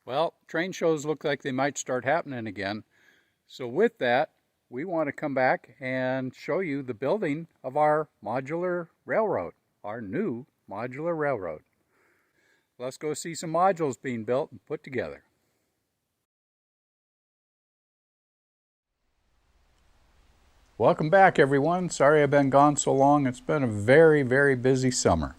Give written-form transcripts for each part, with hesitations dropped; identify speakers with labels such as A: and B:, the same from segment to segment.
A: Well, train shows look like they might start happening again. So with that, we want to come back and show you the building of our modular railroad, our new modular railroad. Let's go see some modules being built and put together. Welcome back, everyone. Sorry I've been gone so long. It's been a very, very busy summer.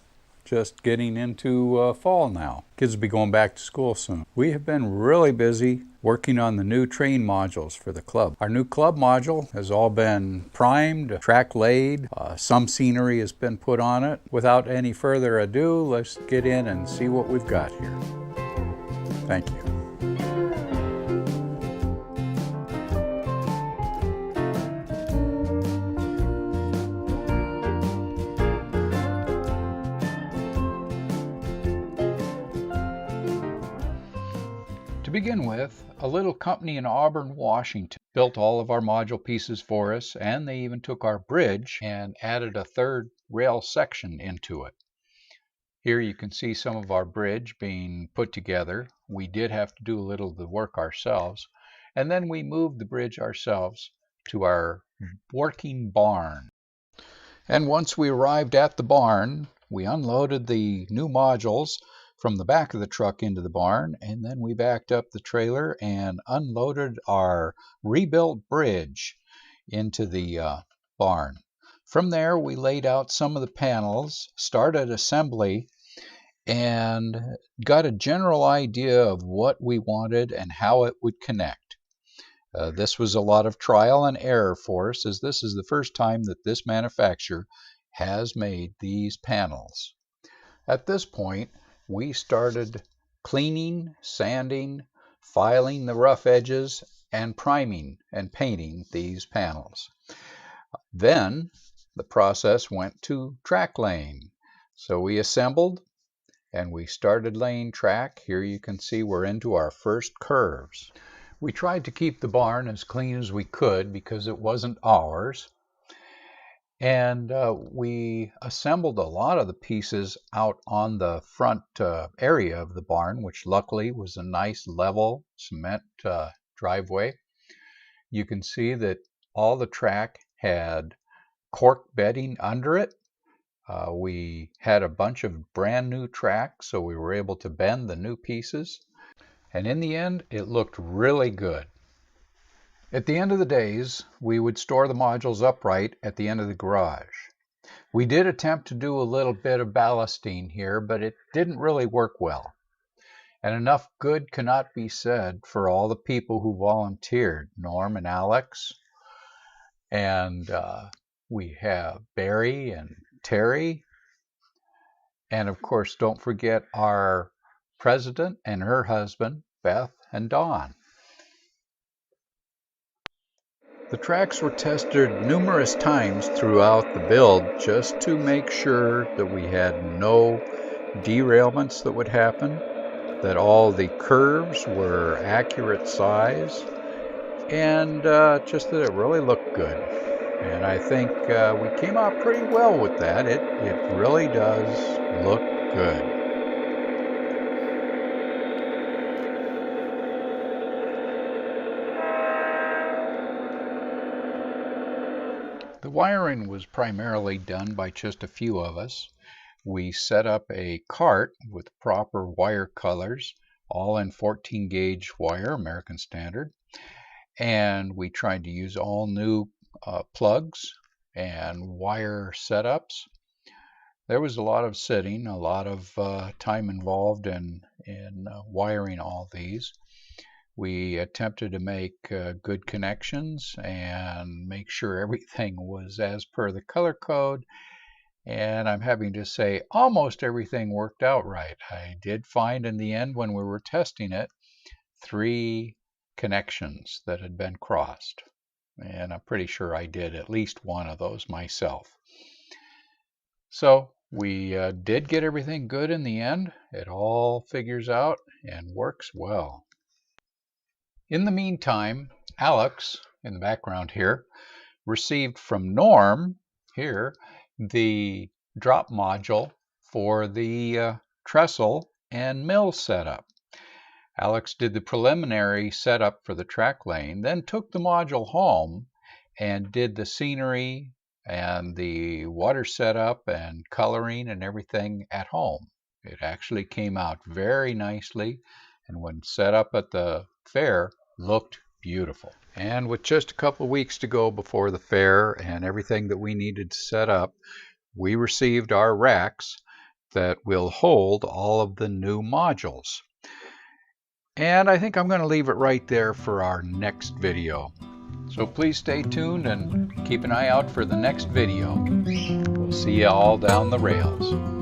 A: Just getting into fall now. Kids will be going back to school soon. We have been really busy working on the new train modules for the club. Our new club module has all been primed, track laid, some scenery has been put on it. Without any further ado, let's get in and see what we've got here. Thank you. To begin with, a little company in Auburn, Washington built all of our module pieces for us, and they even took our bridge and added a third rail section into it. Here you can see some of our bridge being put together. We did have to do a little of the work ourselves, and then we moved the bridge ourselves to our working barn. And once we arrived at the barn, we unloaded the new modules from the back of the truck into the barn, and then we backed up the trailer and unloaded our rebuilt bridge into the barn. From there, we laid out some of the panels, started assembly, and got a general idea of what we wanted and how it would connect. This was a lot of trial and error for us, as this is the first time that this manufacturer has made these panels. At this point, we started cleaning, sanding, filing the rough edges, and priming and painting these panels. Then the process went to track laying. So we assembled and we started laying track. Here you can see we're into our first curves. We tried to keep the barn as clean as we could because it wasn't ours. And we assembled a lot of the pieces out on the front area of the barn, which luckily was a nice level cement driveway. You can see that all the track had cork bedding under it. We had a bunch of brand new track, so we were able to bend the new pieces. And in the end, it looked really good. At the end of the days, we would store the modules upright at the end of the garage. We did attempt to do a little bit of ballasting here, but it didn't really work well. And enough good cannot be said for all the people who volunteered, Norm and Alex. And we have Barry and Terry. And of course, don't forget our president and her husband, Beth and Dawn. The tracks were tested numerous times throughout the build just to make sure that we had no derailments that would happen, that all the curves were accurate size, and just that it really looked good. And I think we came out pretty well with that. It really does look good. The wiring was primarily done by just a few of us. We set up a cart with proper wire colors, all in 14 gauge wire, American Standard, and we tried to use all new plugs and wire setups. There was a lot of sitting, a lot of time involved in wiring all these. We attempted to make good connections and make sure everything was as per the color code. And I'm having to say almost everything worked out right. I did find in the end when we were testing it 3 connections that had been crossed. And I'm pretty sure I did at least one of those myself. So we did get everything good in the end. It all figures out and works well. In the meantime, Alex, in the background here, received from Norm, here, the drop module for the trestle and mill setup. Alex did the preliminary setup for the track lane, then took the module home and did the scenery and the water setup and coloring and everything at home. It actually came out very nicely, and when set up at the fair, looked beautiful. And with just a couple of weeks to go before the fair and everything that we needed to set up, we received our racks that will hold all of the new modules. And I think I'm going to leave it right there for our next video. So please stay tuned and keep an eye out for the next video. We'll see you all down the rails.